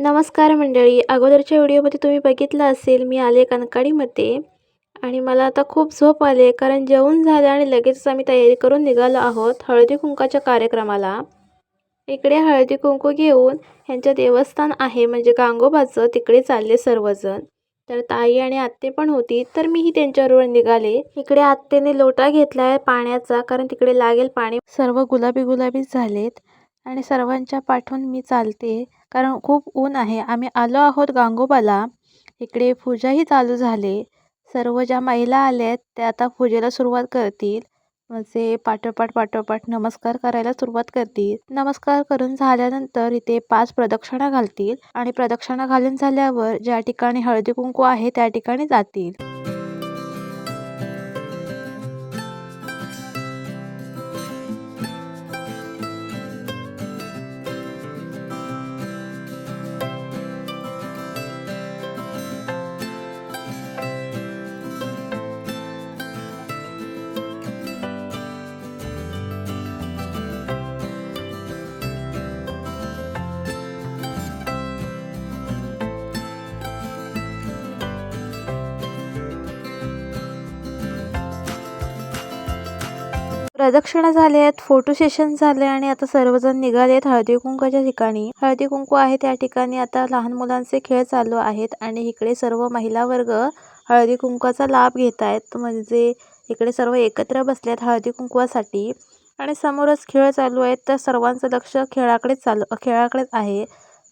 नमस्कार मंडळी. अगोदरच्या व्हिडिओमध्ये तुम्ही बघितलं असेल मी आले कणकाळीमध्ये आणि मला आता खूप झोप आली आहे कारण जेवण झालं आणि लगेचच आम्ही तयारी करून निघालो आहोत हळदी कुंकाच्या कार्यक्रमाला. इकडे हळदी कुंकू घेऊन ह्यांचं देवस्थान आहे म्हणजे गांगोबाचं, तिकडे चालले सर्वजण. तर ताई आणि आत्ते पण होती तर मीही त्यांच्याबरोबर निघाले. इकडे आत्तेने लोटा घेतलाय पाण्याचा कारण तिकडे लागेल पाणी. सर्व गुलाबी गुलाबीच झालेत आणि सर्वांच्या पाठवून मी चालते कारण खूप ऊन आहे. आम्ही आलो आहोत गांगोबाला. इकडे पूजाही चालू झाले. सर्व ज्या महिला आल्यात त्या आता पूजेला सुरुवात करतील. म्हणजे पाठोपाठ नमस्कार करायला सुरुवात करतील. नमस्कार करून झाल्यानंतर इथे 5 प्रदक्षिणा घालतील आणि प्रदक्षिणा घालून झाल्यावर ज्या ठिकाणी हळदी कुंकू आहे त्या ठिकाणी जातील. प्रदक्षिणा झाले आहेत, फोटो सेशन झाले आणि आता सर्वजण निघाले आहेत हळदी कुंकाच्या ठिकाणी. हळदी कुंकू आहे त्या ठिकाणी आता लहान मुलांचे खेळ चालू आहेत आणि इकडे सर्व महिला वर्ग हळदी कुंकाचा लाभ घेत आहेत. म्हणजे इकडे सर्व एकत्र बसलेत हळदी कुंकवासाठी आणि समोरच खेळ चालू आहेत तर सर्वांचं लक्ष खेळाकडेच आहे.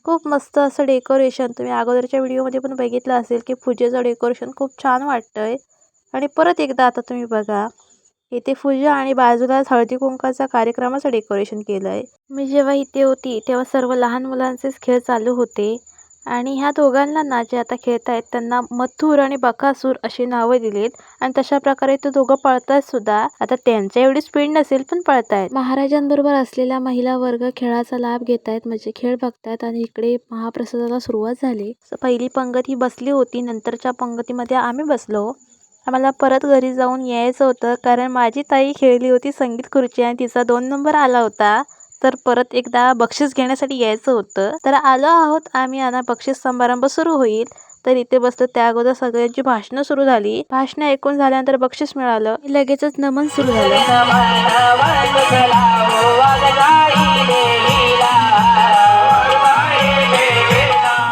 खूप मस्त असं डेकोरेशन तुम्ही अगोदरच्या व्हिडिओमध्ये पण बघितलं असेल की पूजेचं डेकोरेशन खूप छान वाटतंय. आणि परत एकदा आता तुम्ही बघा इथे पूजा आणि बाजूलाच हळदी कुंकाचा कार्यक्रमाचं डेकोरेशन केलंय. मी जेव्हा इथे होती तेव्हा सर्व लहान मुलांचेच खेळ चालू होते आणि ह्या दोघांना ना जे आता खेळतायत त्यांना मथुर आणि बकासूर अशी नावं दिलीत आणि तशा प्रकारे ते दोघं पळतायत सुद्धा. आता त्यांच्या एवढी स्पीड नसेल पण पळतायत. महाराजांबरोबर असलेल्या महिला वर्ग खेळाचा लाभ घेतायत म्हणजे खेळ बघतायत आणि इकडे महाप्रसादाला सुरुवात झाली. पहिली पंगत ही बसली होती, नंतरच्या पंगतीमध्ये आम्ही बसलो. आम्हाला परत घरी जाऊन यायचं होतं कारण माझी ताई खेळली होती संगीत खुर्ची आणि तिचा 2 नंबर आला होता. तर परत एकदा बक्षीस घेण्यासाठी यायचं होतं. तर आलो आहोत आम्ही. आता बक्षीस समारंभ सुरू होईल तर इथे बसलो. त्या अगोदर सगळ्यांची भाषणं सुरू झाली. भाषणं ऐकून झाल्यानंतर बक्षीस मिळालं. लगेचच नमन सुरू झालं.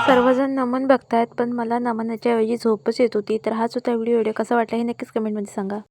सर्वजण नमन बघतायत पण मला नमनाच्या ऐवजी झोपच येत होती. तर हाच होता व्हिडिओ. कसा वाटला हे नक्कीच कमेंटमध्ये सांगा.